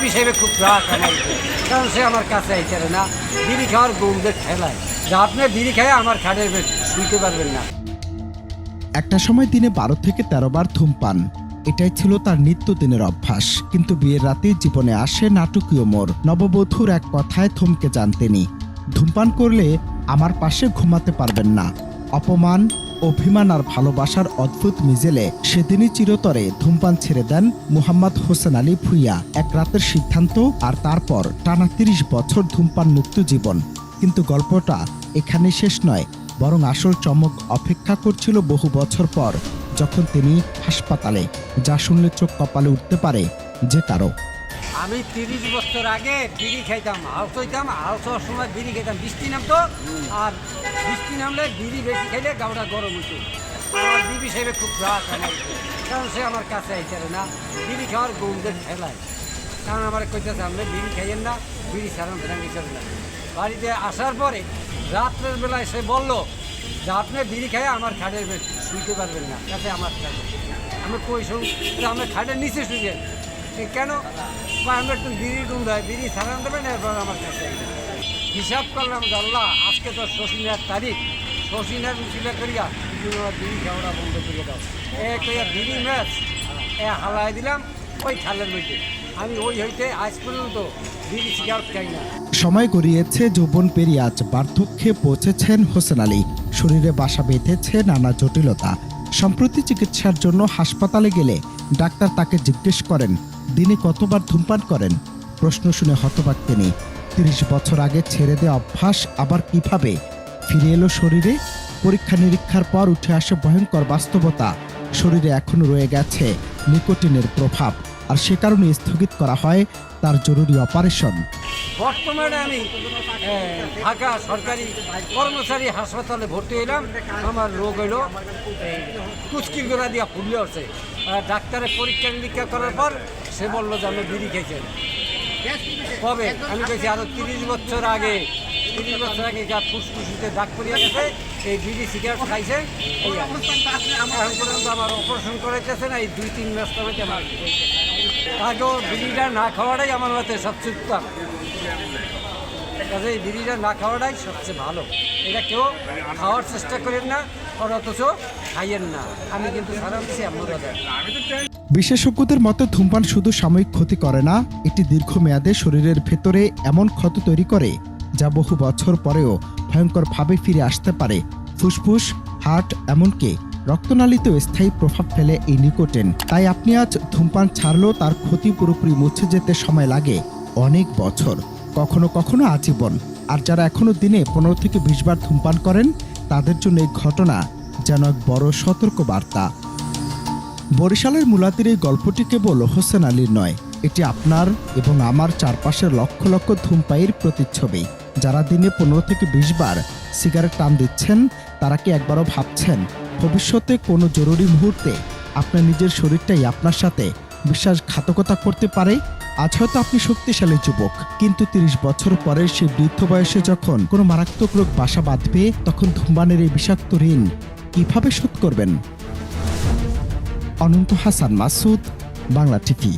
বিবি সাহেব খুব রাগ আমার উপরে। কারণ সে আমার কাছে আইতারে না, বিড়ি খাওয়ার গৌমদের ঠেলায় যে আপনি বিড়ি খেয়ে আমার খাটের শুইতে পারবেন না। একটা সময় দিনে 12 থেকে 13 বার ধূমপান, এটাই ছিল তার নিত্যদিনের অভ্যাস। কিন্তু বিয়ের রাতে জীবনে আসে নাটকীয় মোড়। নববধূর এক কথায় থমকে যান তিনি। ধূমপান করলে আমার পাশে ঘুমাতে পারবেন না। অপমান, অভিমান আর ভালোবাসার অদ্ভুত মিজেলে সেদিনই চিরতরে ধূমপান ছেড়ে দেন মুহাম্মদ হোসেন আলী ভূঁইয়া। এক রাতের সিদ্ধান্ত, আর তারপর টানা 30 বছর ধূমপান মুক্ত জীবন। কিন্তু গল্পটা এখানে শেষ নয়, বরং আসল চমক অপেক্ষা করছিল বহু বছর পর, যখন তিনি হাসপাতালে। যা শুনলে চোখ কপালে উঠতে পারে যে কারো। আমি 30 বছর আগে বিড়ি খাইতাম, হাউস হইতাম, হাউস হওয়ার সময় বিড়ি খাইতাম। বৃষ্টি নামতো, আর বৃষ্টি নামলে বিড়ি বেশি খাইলে গাওটা গরম হইতো। আমার বিবি সাহেব খুব রাগ আমার উপরে। কারণ সে আমার কাছে আইতারে না, বিড়ি খাওয়ার গৌমদের ঠেলায়। কারণ আমার কইতেছে আপনি বিড়ি খাইয়েন না, বিড়ি ছাড়ান ভেঙে চলে না। বাড়িতে আসার পরে রাত্রের বেলায় সে বলল যে আপনি বিড়ি খাইয়ে আমার খাটের শুইতে পারবেন না, কাছে আমার খাটে। আমি কই শুন, আমি খাটের নিচে শুয়েন। কেন? আমি একটু বিড়ি টুন দেয়, বিড়ি ছাড়ান দেবেন, এরপর আমার কাছে হিসাব করলাম যে আল্লাহ, আজকে তো শশীনের তারিখ, শশীনের মিছিলে করিয়া বিড়ি খাওয়াটা বন্ধ করে দাও। কইয়া বিড়ি ম্যাচ হালাই দিলাম ওই খালের মধ্যে। আমি ওই হইতে আজ পর্যন্ত বিড়ি সিগারেট খাই না। সময় গড়িয়েছে, যৌবন পেরিয়ে আজ বার্ধক্যে পৌঁছেছেন হোসেন আলী। শরীরে বাসা বেঁধেছে নানা জটিলতা। সম্প্রতি চিকিৎসার জন্য হাসপাতালে গেলে ডাক্তার তাকে জিজ্ঞেস করেন দিনে কতবার ধূমপান করেন। প্রশ্ন শুনে হতবাক তিনি। 30 বছর আগে ছেড়ে দেওয়া অভ্যাস আবার কিভাবে ফিরে এলো শরীরে? পরীক্ষা নিরীক্ষার পর উঠে আসে ভয়ঙ্কর বাস্তবতা। শরীরে এখনো রয়ে গেছে নিকোটিনের প্রভাব, আর সে কারণে স্থগিত করা হয় তার জরুরি অপারেশন। বর্তমানে আমি ঢাকা সরকারি কর্মচারী হাসপাতালে ভর্তি হইলাম। আমার রোগ হইল কুচকির গোড়া দিয়া ফুললে হচ্ছে। ডাক্তারের পরীক্ষা নিরীক্ষা করার পর সে বললো যে আমি বিড়ি খেয়েছেন। কবে? আমি কেছি আরও 30 বছর আগে। 30 বছর আগে যা ফুসফুসিতে দাগ পড়িয়া গেছে, এই বিড়ি সিগারেট খাইছে। এখন পর্যন্ত আমার অপারেশন করাইতেছে না, এই 2-3 মাস কমাইতে আমার আগেও বিড়িটা না খাওয়াটাই আমার মতে সবচেয়ে উত্তম। কাজে এই বিড়িটা না খাওয়াটাই সবচেয়ে ভালো। এটা কেউ খাওয়ার চেষ্টা করেন না, আর অথচ খাইয়েন না। আমি কিন্তু সারা দিচ্ছি আপনারা। বিশেষজ্ঞদের মতে ধূমপান শুধু সাময়িক ক্ষতি করে না, এটি দীর্ঘমেয়াদে শরীরের ভেতরে এমন ক্ষত তৈরি করে যা বহু বছর পরেও ভয়ঙ্করভাবে ফিরে আসতে পারে। ফুসফুস, হার্ট, এমনকি রক্তনালীতেও স্থায়ী প্রভাব ফেলে এই নিকোটিন। তাই আপনি আজ ধূমপান ছাড়লেও তার ক্ষতি পুরোপুরি মুছে যেতে সময় লাগে অনেক বছর, কখনো কখনো আজীবন। আর যারা এখনো দিনে 15 থেকে 20 বার ধূমপান করেন, তাদের জন্য এই ঘটনা যেন এক বড় সতর্ক বার্তা। বরিশালের মুলাতির এই গল্পটি কেবল হোসেন আলীর নয়, এটি আপনার এবং আমার চারপাশের লক্ষ লক্ষ ধূমপায়ীর প্রতিচ্ছবি। যারা দিনে 15 থেকে 20 বার সিগারেট টান দিচ্ছেন, তারা কি একবারও ভাবছেন ভবিষ্যতে কোনো জরুরি মুহূর্তে আপনার নিজের শরীরটাই আপনার সাথে বিশ্বাসঘাতকতা করতে পারে? আজ হয়তো আপনি শক্তিশালী যুবক, কিন্তু 30 বছর পরে সেই বৃদ্ধ বয়সে যখন কোনো মারাত্মক রোগ বাসা বাঁধবে, তখন ধূমপানের এই বিষাক্ত ঋণ কিভাবে শোধ করবেন? অনন্ত হাসান মাসুদ, বাংলা টিভি।